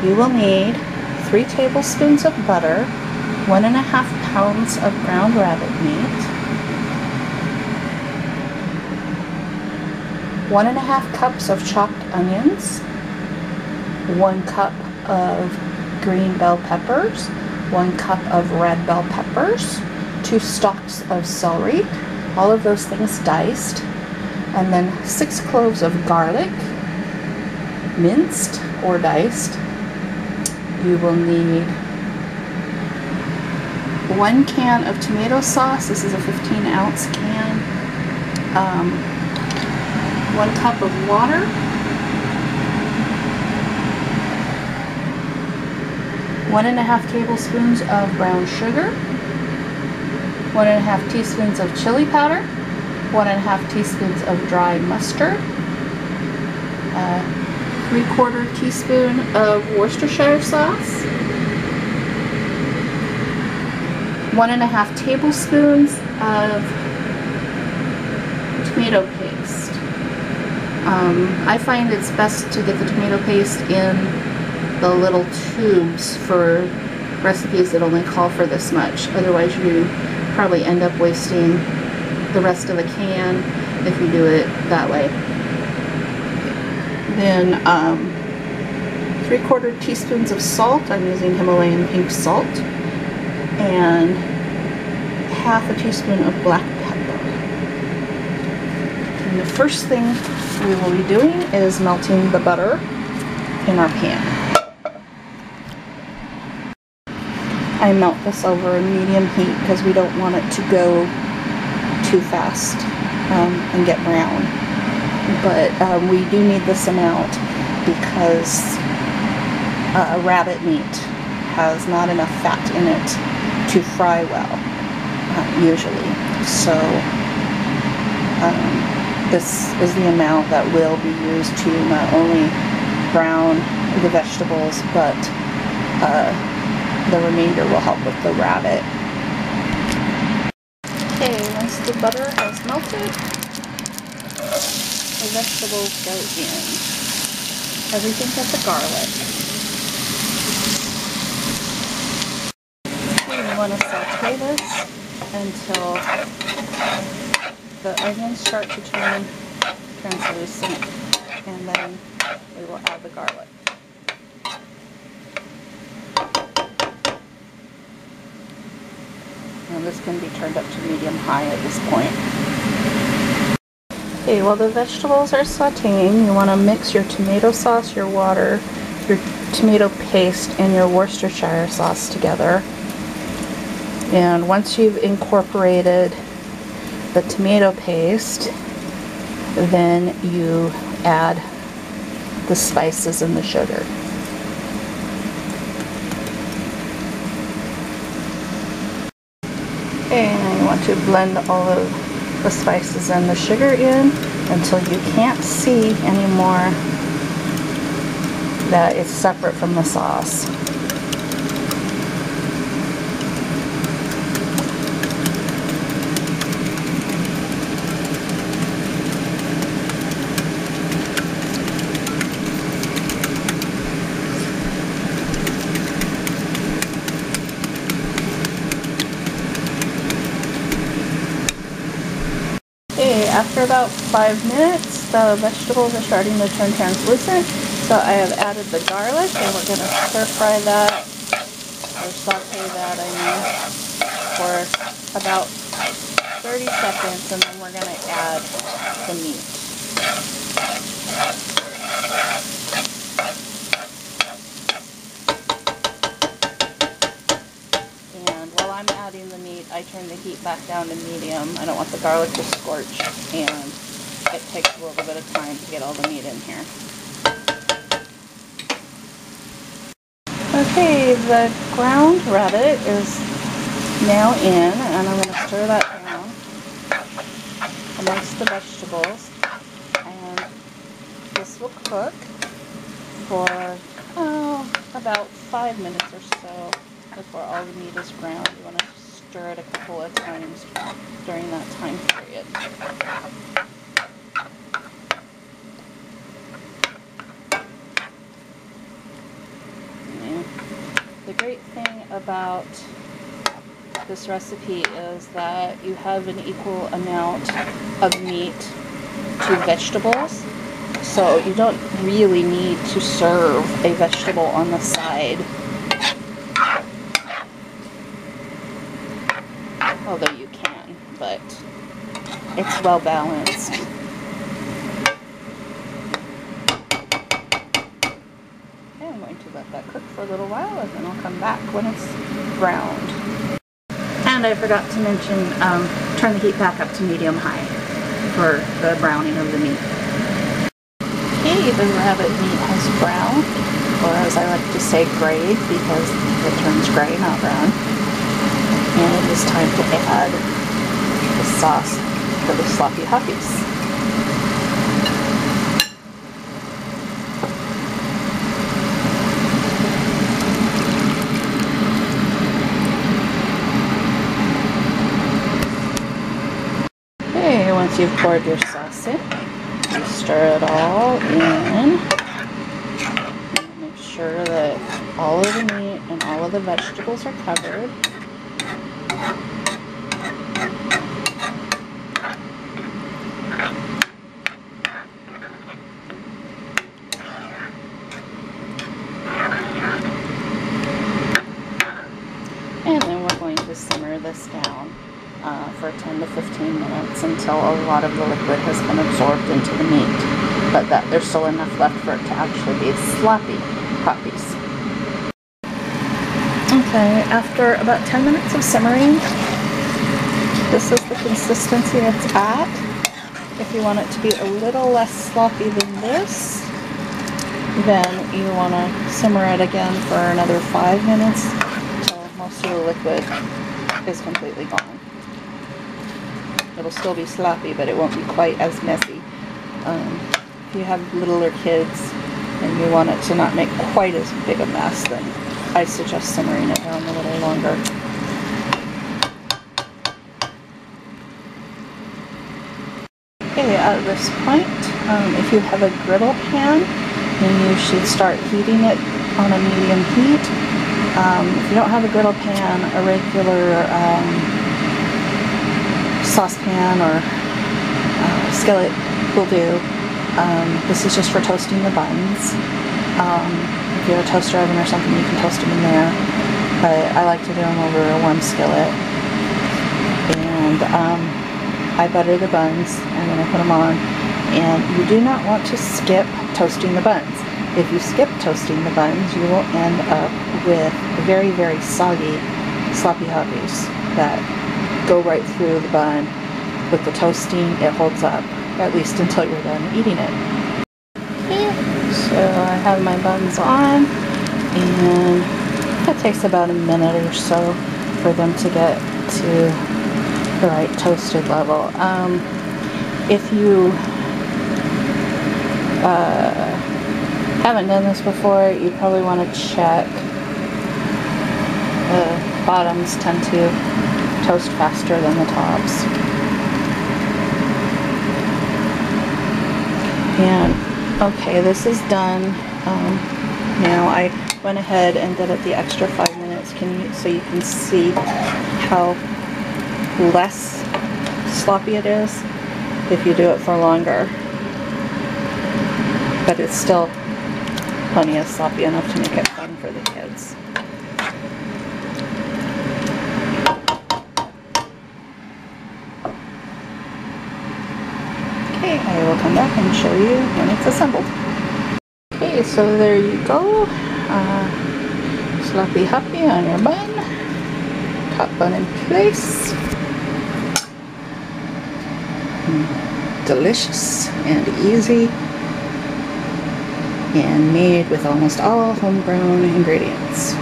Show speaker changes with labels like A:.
A: You will need 3 tablespoons of butter, 1.5 pounds of ground rabbit meat, 1.5 cups of chopped onions, 1 cup of green bell peppers, 1 cup of red bell peppers, 2 stalks of celery, all of those things diced, and then 6 cloves of garlic, minced or diced. You will need 1 can of tomato sauce. This is a 15-ounce can. 1 cup of water. 1.5 tablespoons of brown sugar. 1.5 teaspoons of chili powder. 1.5 teaspoons of dry mustard. 3/4 teaspoon of Worcestershire sauce. 1.5 tablespoons of tomato paste. I find it's best to get the tomato paste in the little tubes for recipes that only call for this much. Otherwise you probably end up wasting the rest of the can if you do it that way. Then 3/4 teaspoons of salt. I'm using Himalayan pink salt. And 1/2 teaspoon of black pepper. And the first thing we will be doing is melting the butter in our pan. I melt this over a medium heat because we don't want it to go too fast and get brown. But we do need this amount because rabbit meat has not enough fat in it to fry well, usually. So this is the amount that will be used to not only brown the vegetables, but the remainder will help with the rabbit. Okay, once the butter has melted, the vegetables go in. Everything but the garlic. We want to saute this until the onions start to turn translucent, and then we will add the garlic. And this can be turned up to medium-high at this point. Okay, while the vegetables are sauteing, you want to mix your tomato sauce, your water, your tomato paste, and your Worcestershire sauce together. And once you've incorporated the tomato paste, then you add the spices and the sugar. And you want to blend all of the spices and the sugar in until you can't see anymore that it's separate from the sauce. After about 5 minutes, the vegetables are starting to turn translucent, so I have added the garlic, and we're going to stir fry that, or saute that, I mean, for about 30 seconds, and then we're going to add the meat. And while I'm adding the meat, I turn the heat back down to medium. I don't want the garlic to scorch, and it takes a little bit of time to get all the meat in here. Okay, the ground rabbit is now in, and I'm going to stir that down amongst the vegetables, and this will cook for about 5 minutes or so before all the meat is ground. You want to stir it a couple of times during that time period. about this recipe is that you have an equal amount of meat to vegetables, so you don't really need to serve a vegetable on the side, although you can, but it's well balanced. Okay, I'm going to let that cook for a little while, and then I'll come back when it's browned. And I forgot to mention, turn the heat back up to medium-high for the browning of the meat. Okay, the rabbit meat has browned, or as I like to say, grayed, because it turns gray, not brown. And it is time to add the sauce for the sloppy hoppies. Okay, once you've poured your sauce in, you stir it all in. Make sure that all of the meat and all of the vegetables are covered. And then we're going to simmer this down for 10 to 15 minutes until a lot of the liquid has been absorbed into the meat, but that there's still enough left for it to actually be sloppy hoppies. Okay, after about 10 minutes of simmering, this is the consistency it's at. If you want it to be a little less sloppy than this, then you want to simmer it again for another 5 minutes until most of the liquid is completely gone. It'll still be sloppy, but it won't be quite as messy. If you have littler kids and you want it to not make quite as big a mess, then I suggest simmering it down a little longer. Okay, at this point, if you have a griddle pan, then you should start heating it on a medium heat. If you don't have a griddle pan, a regular saucepan or skillet will do. This is just for toasting the buns. If you have a toaster oven or something, you can toast them in there, but I like to do them over a warm skillet. And I butter the buns and then I put them on, and you do not want to skip toasting the buns. If you skip toasting the buns, you will end up with very, very soggy sloppy hoppies that go right through the bun. With the toasting, it holds up, at least until you're done eating it. Okay, so I have my buns on, and it takes about a minute or so for them to get to the right toasted level. If you haven't done this before, you probably want to check. The bottoms tend to toast faster than the tops. And okay, this is done. Now I went ahead and did it the extra 5 minutes. So you can see how less sloppy it is if you do it for longer. But it's still plenty of sloppy enough to make it fun for the kids. Okay, I will come back and show you when it's assembled. Okay, so there you go. Sloppy hoppy on your bun. Top bun in place. Delicious and easy, and made with almost all homegrown ingredients.